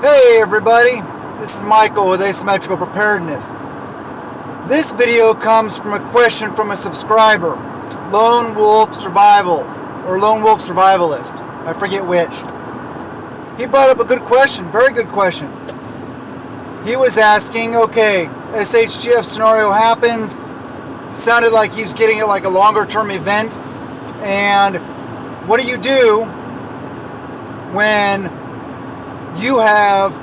Hey everybody, this is Michael with Asymmetrical Preparedness. This video comes from a question from a subscriber, Lone Wolf Survival, or Lone Wolf Survivalist, I forget which. He brought up a good question, very good question. He was asking, okay, SHTF scenario happens, sounded like he's getting it like a longer term event, and what do you do when you have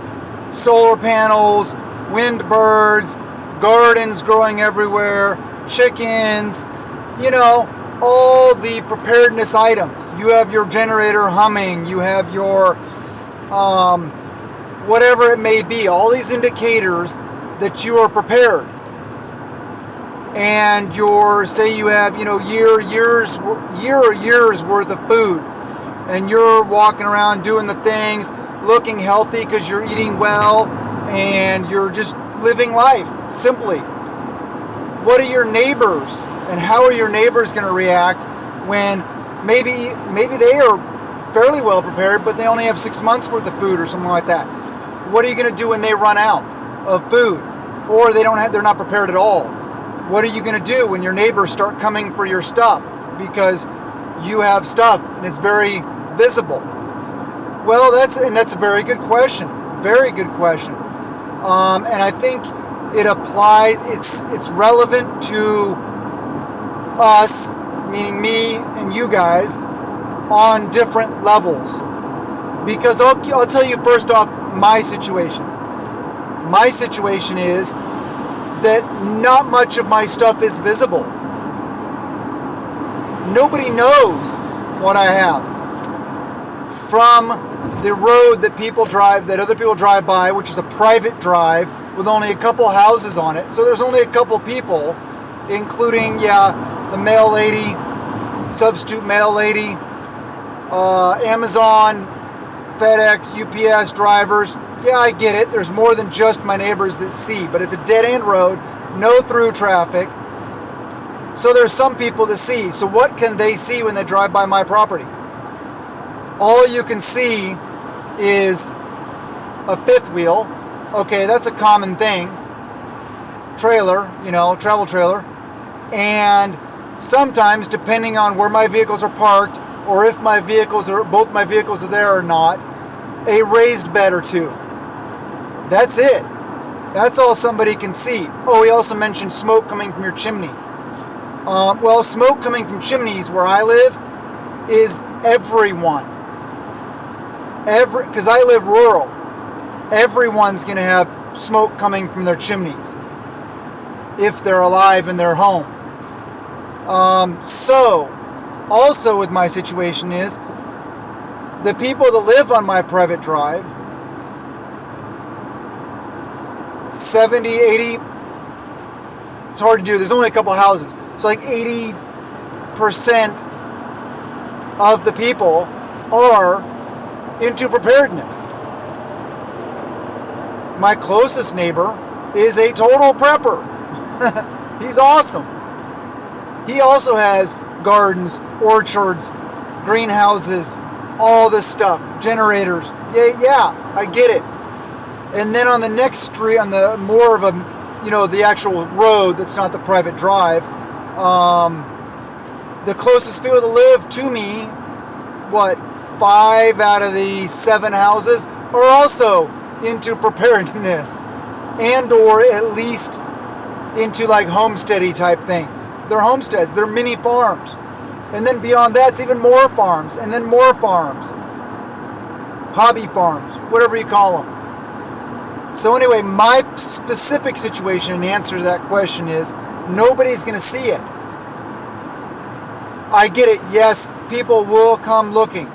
solar panels, wind birds, gardens growing everywhere, chickens, all the preparedness items. You have your generator humming, you have your whatever it may be, all these indicators that you are prepared. And say you have, years worth of food, and you're walking around doing the things, looking healthy because you're eating well and you're just living life simply. What are your neighbors and how are your neighbors going to react when maybe they are fairly well prepared but they only have 6 months worth of food or something like that? What are you going to do when they run out of food or they're not prepared at all? What are you going to do when your neighbors start coming for your stuff because you have stuff and it's very visible? Well, that's a very good question. Very good question. And I think it applies, it's relevant to us, meaning me and you guys, on different levels. Because I'll tell you first off my situation. My situation is that not much of my stuff is visible. Nobody knows what I have. From the road that other people drive by, which is a private drive with only a couple houses on it. So there's only a couple people, including, the mail lady, substitute mail lady, Amazon, FedEx, UPS drivers. Yeah, I get it. There's more than just my neighbors that see, but it's a dead-end road, no through traffic. So there's some people that see. So what can they see when they drive by my property? All you can see is a fifth wheel. Okay, that's a common thing. Trailer, travel trailer. And sometimes, depending on where my vehicles are parked, or if both my vehicles are there or not, a raised bed or two. That's it. That's all somebody can see. Oh, he also mentioned smoke coming from your chimney. Well, smoke coming from chimneys where I live is everyone. Because I live rural, everyone's going to have smoke coming from their chimneys if they're alive in their home. So, also with my situation is, the people that live on my private drive, 70, 80, it's hard to do, there's only a couple houses, so like 80% of the people are into preparedness. My closest neighbor is a total prepper. He's awesome. He also has gardens, orchards, greenhouses, all this stuff, generators. Yeah, I get it. And then on the next street, on the more of a, the actual road that's not the private drive, the closest people that live to me, 5 out of the 7 houses are also into preparedness and or at least into like homesteady type things. They're homesteads, they're mini farms. And then beyond that, it's even more farms and then more farms. Hobby farms, whatever you call them. So anyway, my specific situation and answer to that question is nobody's going to see it. I get it, yes, people will come looking.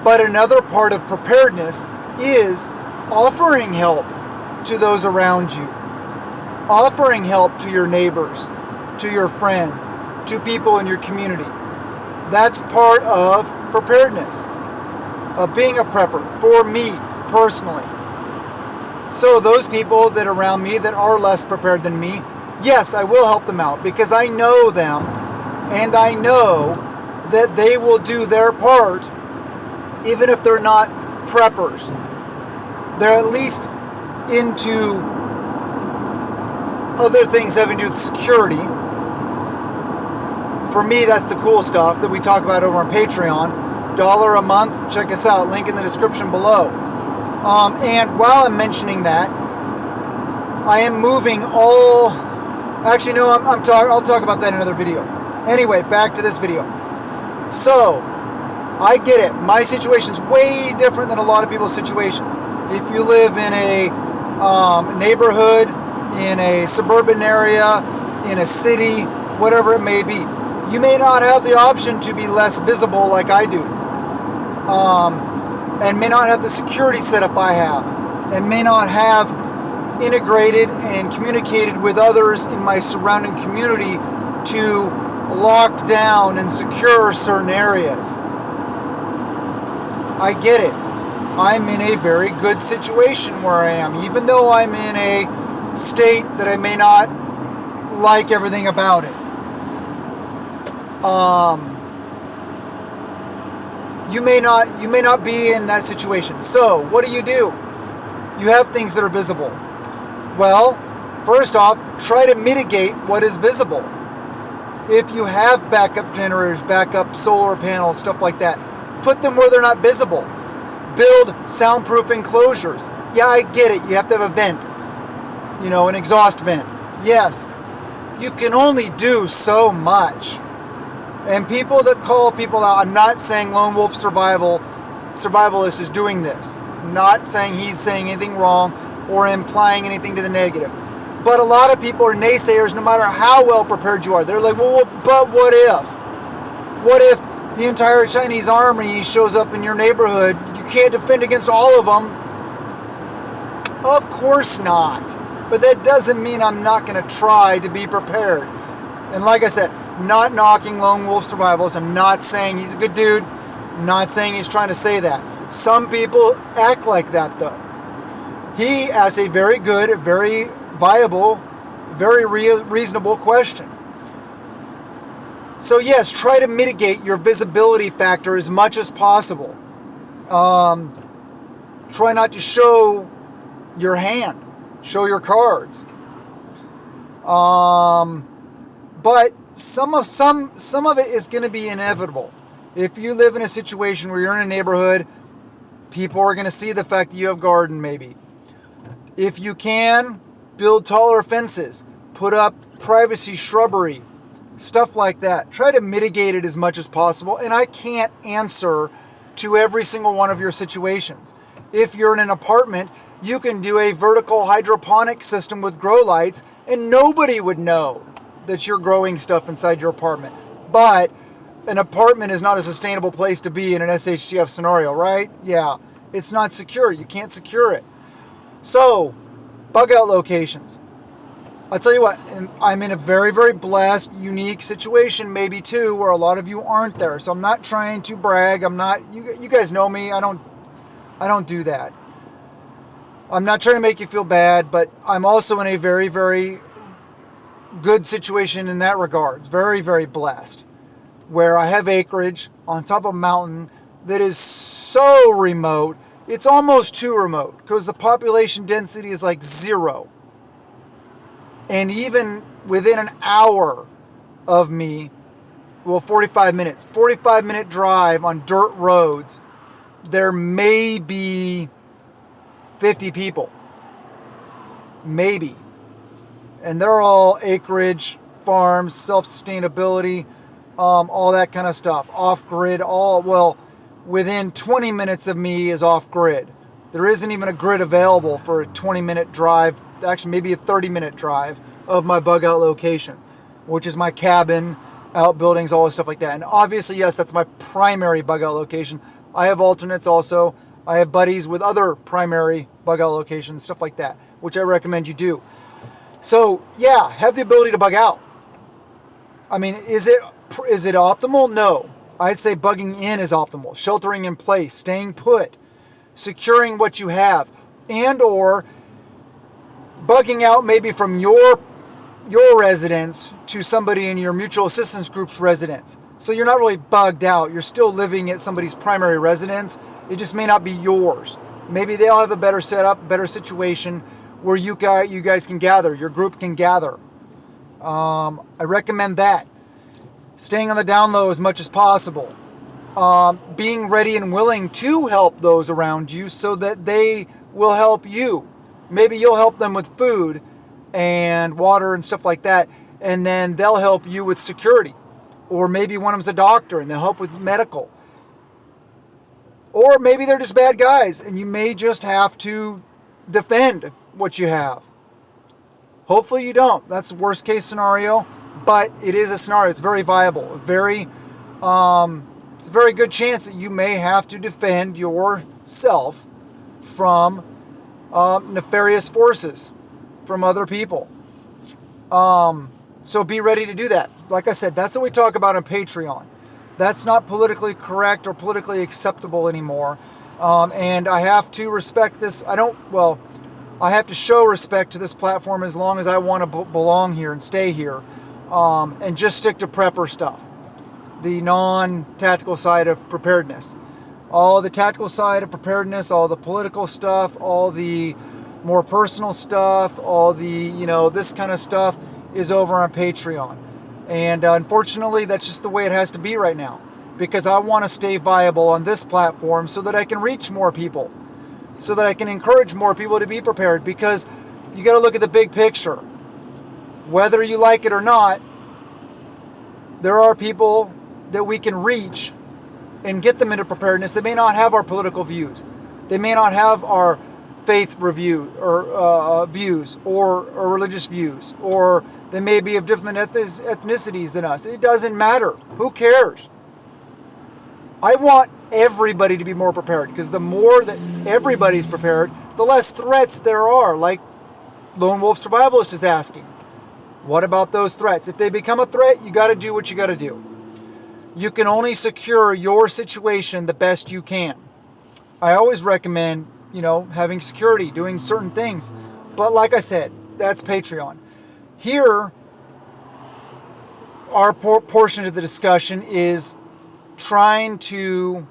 But another part of preparedness is offering help to those around you. Offering help to your neighbors, to your friends, to people in your community. That's part of preparedness, of being a prepper, for me personally. So those people that are around me that are less prepared than me, yes, I will help them out because I know them and I know that they will do their part even if they're not preppers. they're at least into other things having to do with security. For me, that's the cool stuff that we talk about over on Patreon. $1 a month. Check us out. Link in the description below. And while I'm mentioning that, I am moving all... Actually, no, I'll talk about that in another video. Anyway, back to this video. So, I get it. My situation's way different than a lot of people's situations. If you live in a neighborhood, in a suburban area, in a city, whatever it may be, you may not have the option to be less visible like I do. And may not have the security setup I have. And may not have integrated and communicated with others in my surrounding community to lock down and secure certain areas. I get it. I'm in a very good situation where I am, even though I'm in a state that I may not like everything about it. You may not be in that situation. So what do? You have things that are visible. Well, first off, try to mitigate what is visible. If you have backup generators, backup solar panels, stuff like that, put them where they're not visible. Build soundproof enclosures. Yeah, I get it. You have to have a vent. An exhaust vent. Yes. You can only do so much. And people that call people out, I'm not saying Lone Wolf Survivalist is doing this. I'm not saying he's saying anything wrong or implying anything to the negative. But a lot of people are naysayers no matter how well prepared you are. They're like, well, but what if? What if the entire Chinese army shows up in your neighborhood? You can't defend against all of them. Of course not. But that doesn't mean I'm not going to try to be prepared. And like I said, not knocking Lone Wolf Survivalist. I'm not saying he's a good dude. I'm not saying he's trying to say that. Some people act like that, though. He asked a very good, very viable, very reasonable question. So yes, try to mitigate your visibility factor as much as possible. Try not to show your hand. Show your cards. But some of it is going to be inevitable. If you live in a situation where you're in a neighborhood, people are going to see the fact that you have garden, maybe. If you can, build taller fences, put up privacy shrubbery, stuff like that. Try to mitigate it as much as possible. And I can't answer to every single one of your situations. If you're in an apartment, you can do a vertical hydroponic system with grow lights and nobody would know that you're growing stuff inside your apartment. But an apartment is not a sustainable place to be in an SHTF scenario, right? Yeah, it's not secure. You can't secure it. So, bug out locations. I'll tell you what, I'm in a very, very blessed, unique situation, maybe too, where a lot of you aren't there. So I'm not trying to brag. You guys know me. I don't do that. I'm not trying to make you feel bad, but I'm also in a very, very good situation in that regard. Very, very blessed. Where I have acreage on top of a mountain that is so remote. It's almost too remote because the population density is like 0. And even within an hour of me, 45 minute drive on dirt roads, there may be 50 people. Maybe. And they're all acreage, farms, self-sustainability, all that kind of stuff. Off-grid, within 20 minutes of me is off-grid. There isn't even a grid available for a 20-minute drive, actually maybe a 30-minute drive of my bug out location, which is my cabin, outbuildings, all this stuff like that. And obviously, yes, that's my primary bug out location. I have alternates also. I have buddies with other primary bug out locations, stuff like that, which I recommend you do. So, yeah, have the ability to bug out. I mean, is it optimal? No. I'd say bugging in is optimal. Sheltering in place, staying put, securing what you have, and or bugging out maybe from your residence to somebody in your mutual assistance group's residence. So you're not really bugged out. You're still living at somebody's primary residence. It just may not be yours. Maybe they'll have a better setup, better situation where you guys can gather, your group can gather. I recommend that. Staying on the down low as much as possible. Being ready and willing to help those around you so that they will help you. Maybe you'll help them with food and water and stuff like that, and then they'll help you with security. Or maybe one of them's a doctor and they'll help with medical. Or maybe they're just bad guys and you may just have to defend what you have. Hopefully you don't. That's the worst case scenario, but it is a scenario. It's very viable. It's a very good chance that you may have to defend yourself from nefarious forces, from other people. So be ready to do that. Like I said, that's what we talk about on Patreon. That's not politically correct or politically acceptable anymore. And I have to respect this. I have to show respect to this platform as long as I want to belong here and stay here. And just stick to prepper stuff. The non-tactical side of preparedness. All the tactical side of preparedness, all the political stuff, all the more personal stuff, all the, this kind of stuff is over on Patreon. And unfortunately, that's just the way it has to be right now. Because I want to stay viable on this platform so that I can reach more people. So that I can encourage more people to be prepared. Because you got to look at the big picture. Whether you like it or not, there are people that we can reach and get them into preparedness. They may not have our political views. They may not have our faith review or views or religious views, or they may be of different ethnicities than us. It doesn't matter. Who cares? I want everybody to be more prepared, because the more that everybody's prepared, the less threats there are, like Lone Wolf Survivalist is asking. What about those threats? If they become a threat, you got to do what you got to do. You can only secure your situation the best you can. I always recommend, having security, doing certain things. But like I said, that's Patreon. Here, our portion of the discussion is trying to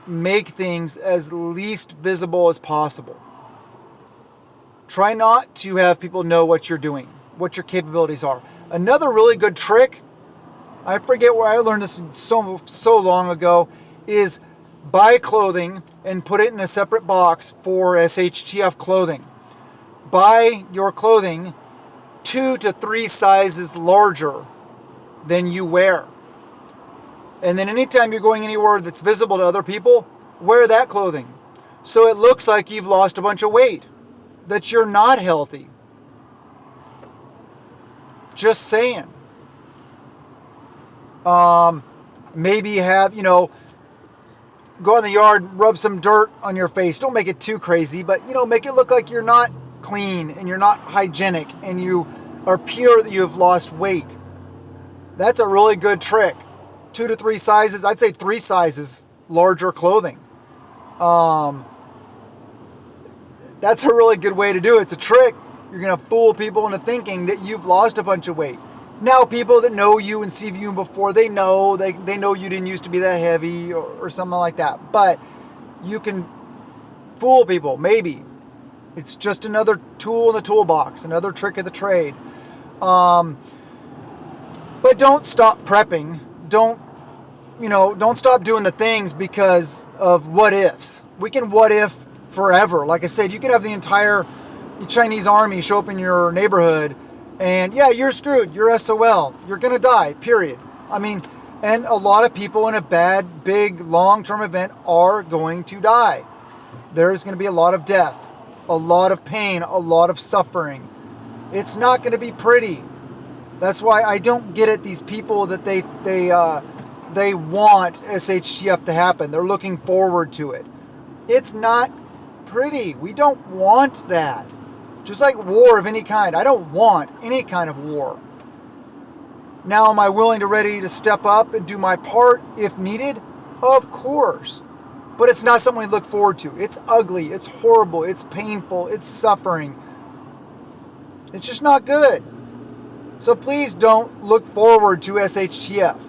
make things as least visible as possible. Try not to have people know what you're doing, what your capabilities are. Another really good trick, I forget where I learned this so long ago, is buy clothing and put it in a separate box for SHTF clothing. Buy your clothing 2 to 3 sizes larger than you wear. And then anytime you're going anywhere that's visible to other people, wear that clothing. So it looks like you've lost a bunch of weight, that you're not healthy. Just saying. Maybe you have, go in the yard and rub some dirt on your face. Don't make it too crazy, but, make it look like you're not clean and you're not hygienic and you are pure that you have lost weight. That's a really good trick. 2 to 3 sizes, I'd say 3 sizes larger clothing. That's a really good way to do it. It's a trick. You're going to fool people into thinking that you've lost a bunch of weight. Now, people that know you and see you before, they know you didn't used to be that heavy or something like that. But you can fool people, maybe. It's just another tool in the toolbox, another trick of the trade. But don't stop prepping. Don't stop doing the things because of what ifs. We can what if forever. Like I said, you can have the entire Chinese army show up in your neighborhood and yeah, you're screwed. You're SOL. You're going to die, period. And a lot of people in a bad, big, long-term event are going to die. There's going to be a lot of death, a lot of pain, a lot of suffering. It's not going to be pretty. That's why I don't get it, these people that they want SHTF to happen. They're looking forward to it. It's not pretty. We don't want that. Just like war of any kind. I don't want any kind of war. Now, am I ready to step up and do my part if needed? Of course. But it's not something we look forward to. It's ugly. It's horrible. It's painful. It's suffering. It's just not good. So please don't look forward to SHTF.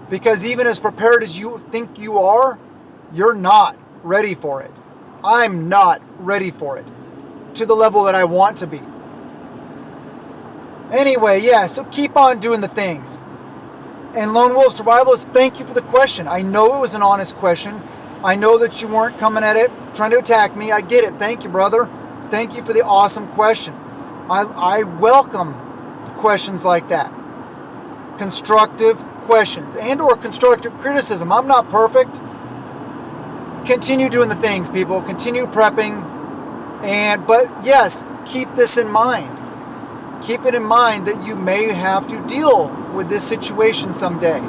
Because even as prepared as you think you are, you're not ready for it. I'm not ready for it to the level that I want to be. Anyway, yeah, so keep on doing the things. And Lone Wolf Survivalist, thank you for the question. I know it was an honest question. I know that you weren't coming at it trying to attack me. I get it. Thank you, brother. Thank you for the awesome question. I welcome questions like that. Constructive questions and or constructive criticism. I'm not perfect. Continue doing the things, people. Continue prepping. But yes, keep this in mind. Keep it in mind that you may have to deal with this situation someday.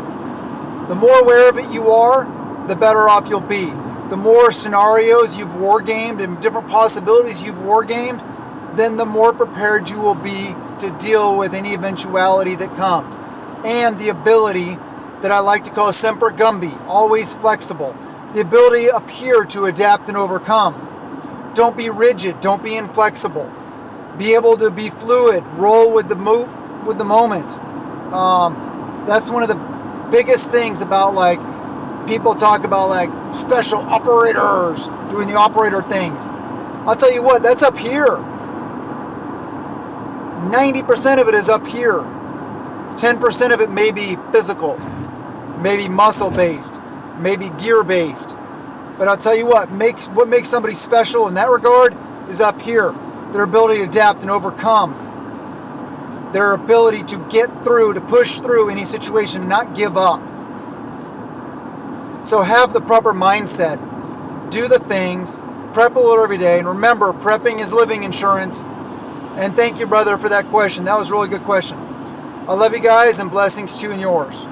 The more aware of it you are, the better off you'll be. The more scenarios you've wargamed and different possibilities you've wargamed, then the more prepared you will be to deal with any eventuality that comes. And the ability that I like to call semper gumby, always flexible. The ability up here to adapt and overcome. Don't be rigid. Don't be inflexible. Be able to be fluid. Roll with the moment. That's one of the biggest things about, like, people talk about like special operators doing the operator things. I'll tell you what, that's up here. 90% of it is up here. 10% of it may be physical, maybe muscle based, maybe gear based. But I'll tell you what makes somebody special in that regard is up here. Their ability to adapt and overcome. Their ability to get through, to push through any situation and not give up. So have the proper mindset. Do the things. Prep a little every day. And remember, prepping is living insurance. And thank you, brother, for that question. That was a really good question. I love you guys, and blessings to you and yours.